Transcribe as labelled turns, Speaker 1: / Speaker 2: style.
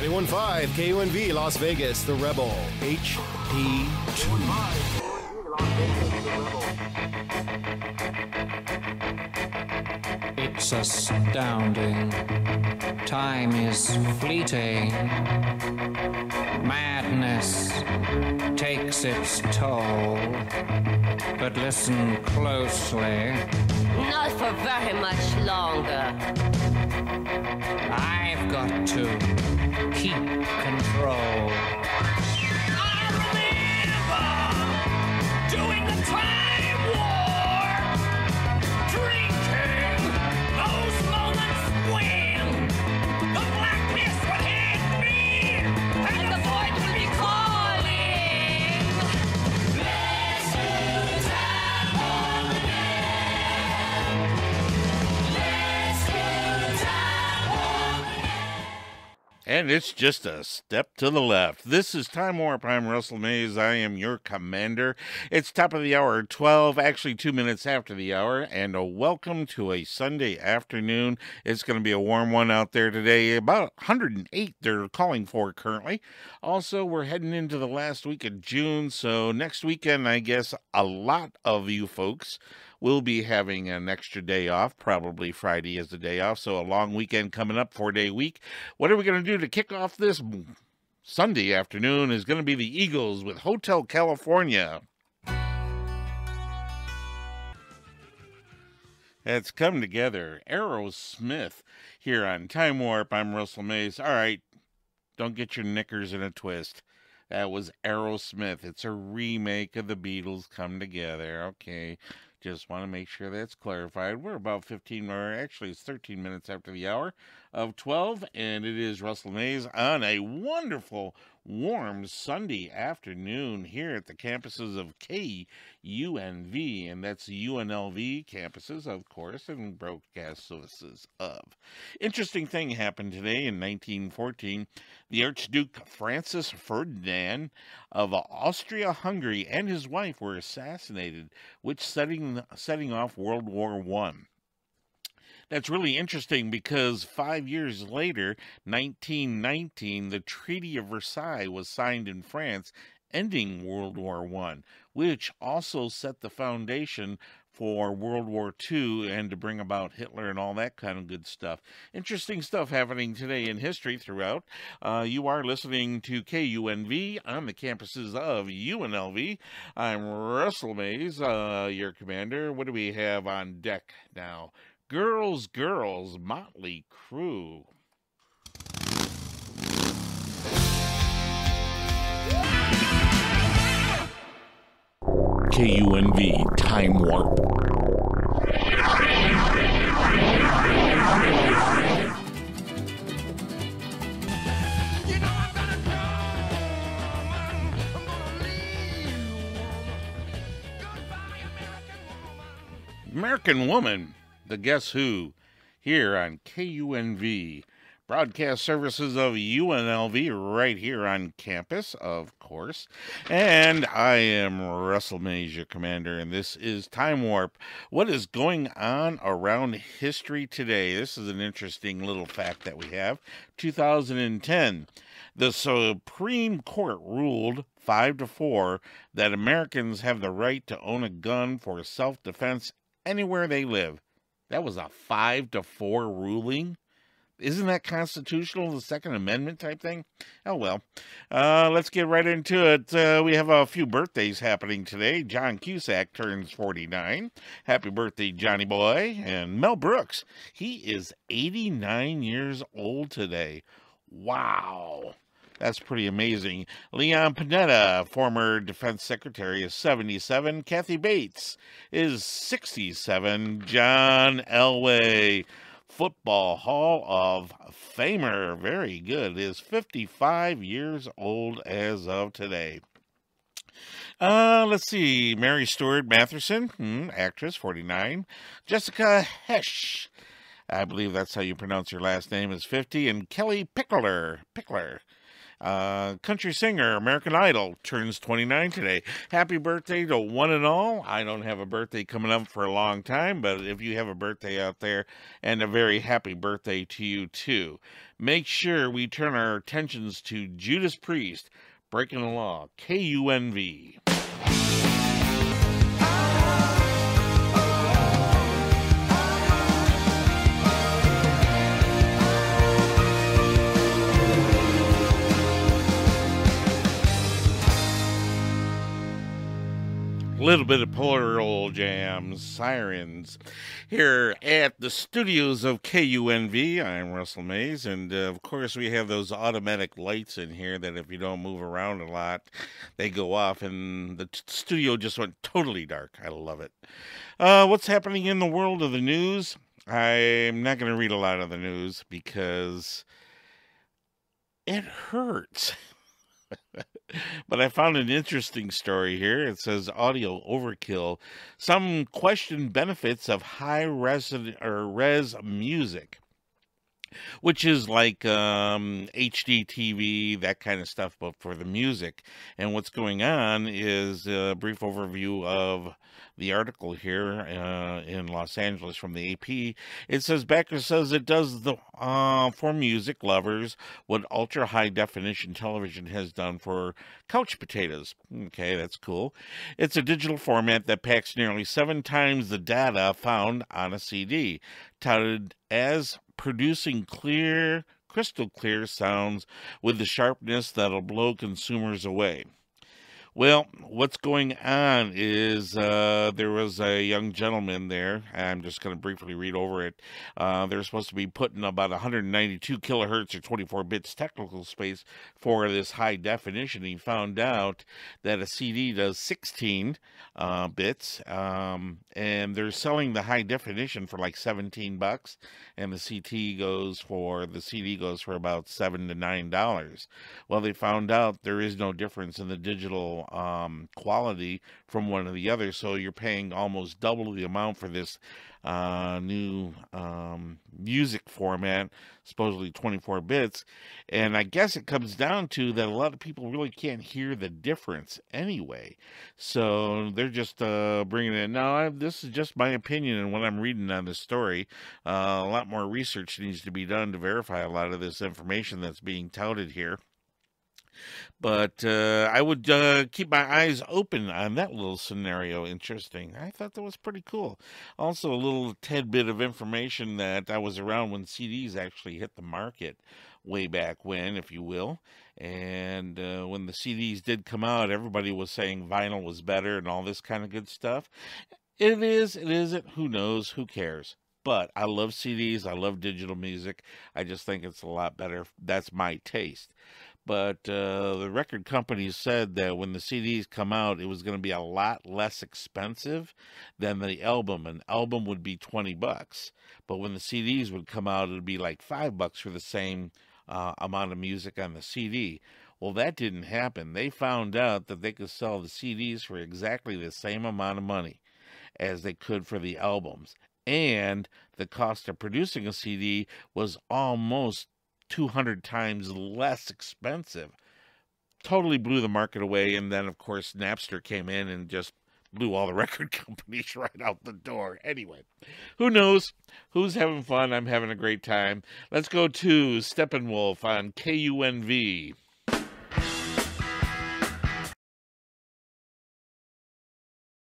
Speaker 1: 91.5 KUNV Las Vegas, the Rebel, HD2.
Speaker 2: It's astounding. Time is fleeting. Madness takes its toll. But listen closely.
Speaker 3: Not for very much longer.
Speaker 2: I've got to keep control.
Speaker 4: I remember doing the time war, drinking those moments when the black mist would hit me and the void would be calling. Let's do time war again. Let's do time war again.
Speaker 5: And it's just a step to the left. This is Time Warp. I'm Russell Mays. I am your commander. It's top of the hour, 12, actually 2 minutes after the hour, and a welcome to a Sunday afternoon. It's going to be a warm one out there today. About 108 they're calling for currently. Also, we're heading into the last week of June, so next weekend, I guess a lot of you folks will be having an extra day off. Probably Friday is the day off, so a long weekend coming up, 4-day week. What are we going to do to kick off this Sunday afternoon is going to be the Eagles with Hotel California. It's come together. Aerosmith here on Time Warp. I'm Russell Mays. All right, don't get your knickers in a twist. That was Aerosmith. It's a remake of the Beatles come together. Okay. Just want to make sure that's clarified. We're about 15, or actually it's 13 minutes after the hour of 12, and it is Russell Mays on a wonderful, warm Sunday afternoon here at the campuses of KUNV, and that's UNLV campuses, of course, and broadcast services of. Interesting thing happened today in 1914. The Archduke Francis Ferdinand of Austria-Hungary and his wife were assassinated, which setting off World War I. That's really interesting because 5 years later, 1919, the Treaty of Versailles was signed in France, ending World War I, which also set the foundation for World War II and to bring about Hitler and all that kind of good stuff. Interesting stuff happening today in history throughout. You are listening to KUNV on the campuses of UNLV. I'm Russell Mays, your commander. What do we have on deck now? Girls, Girls, Motley Crue. KUNV Time Warp.
Speaker 4: You know I'm gonna come, I'm gonna leave. Goodbye, American woman.
Speaker 5: American Woman, the Guess Who, here on KUNV. Broadcast services of UNLV right here on campus, of course. And I am Russell Mays, your commander, and this is Time Warp. What is going on around history today? This is an interesting little fact that we have. 2010, the Supreme Court ruled 5-4 that Americans have the right to own a gun for self-defense anywhere they live. That was a 5-4 ruling. Isn't that constitutional, the Second Amendment type thing? Oh, well. Let's get right into it. We have a few birthdays happening today. John Cusack turns 49. Happy birthday, Johnny Boy. And Mel Brooks, he is 89 years old today. Wow. That's pretty amazing. Leon Panetta, former defense secretary, is 77. Kathy Bates is 67. John Elway, Football Hall of Famer, very good, is 55 years old as of today. Let's see. Mary Stuart Matheson, actress, 49. Jessica Hesh, I believe that's how you pronounce your last name, is 50. And Kelly Pickler, Country singer, American Idol, turns 29 today. Happy birthday to one and all. I don't have a birthday coming up for a long time, but if you have a birthday out there, and a very happy birthday to you too. Make sure we turn our attentions to Judas Priest, Breaking the Law, KUNV. Little bit of Pearl Jams, Sirens, here at the studios of KUNV. I'm Russell Mays, and of course we have those automatic lights in here that if you don't move around a lot, they go off, and the studio just went totally dark. I love it. What's happening in the world of the news? I'm not going to read a lot of the news because it hurts. But I found an interesting story here. It says audio overkill. Some question benefits of high res music, which is like HD TV, that kind of stuff, but for the music. And what's going on is a brief overview of the article here in Los Angeles from the AP. It says Becker says it does the for music lovers what ultra high definition television has done for couch potatoes. Okay, that's cool. It's a digital format that packs nearly 7 times the data found on a CD, touted as producing clear, crystal clear sounds with the sharpness that'll blow consumers away. Well, what's going on is there was a young gentleman there. I'm just going to briefly read over it. They're supposed to be putting about 192 kilohertz or 24 bits technical space for this high definition. He found out that a CD does 16 bits, and they're selling the high definition for like $17, and the CD goes for about $7 to $9. Well, they found out there is no difference in the digital quality from one to the other, so you're paying almost double the amount for this new music format, supposedly 24 bits. And I guess it comes down to that a lot of people really can't hear the difference anyway, so they're just bringing it in. Now, this is just my opinion and what I'm reading on this story. A lot more research needs to be done to verify a lot of this information that's being touted here. But I would keep my eyes open on that little scenario. Interesting. I thought that was pretty cool. Also, a little tidbit of information that I was around when CDs actually hit the market way back when, if you will. And when the CDs did come out, everybody was saying vinyl was better and all this kind of good stuff. It is, it isn't. Who knows? Who cares? But I love CDs. I love digital music. I just think it's a lot better. That's my taste. But the record companies said that when the CDs come out, it was going to be a lot less expensive than the album. An album would be $20, but when the CDs would come out, it would be like $5 for the same amount of music on the CD. Well, that didn't happen. They found out that they could sell the CDs for exactly the same amount of money as they could for the albums. And the cost of producing a CD was almost 200 times less expensive. Totally blew the market away. And then, of course, Napster came in and just blew all the record companies right out the door. Anyway, who knows? Who's having fun? I'm having a great time. Let's go to Steppenwolf on KUNV.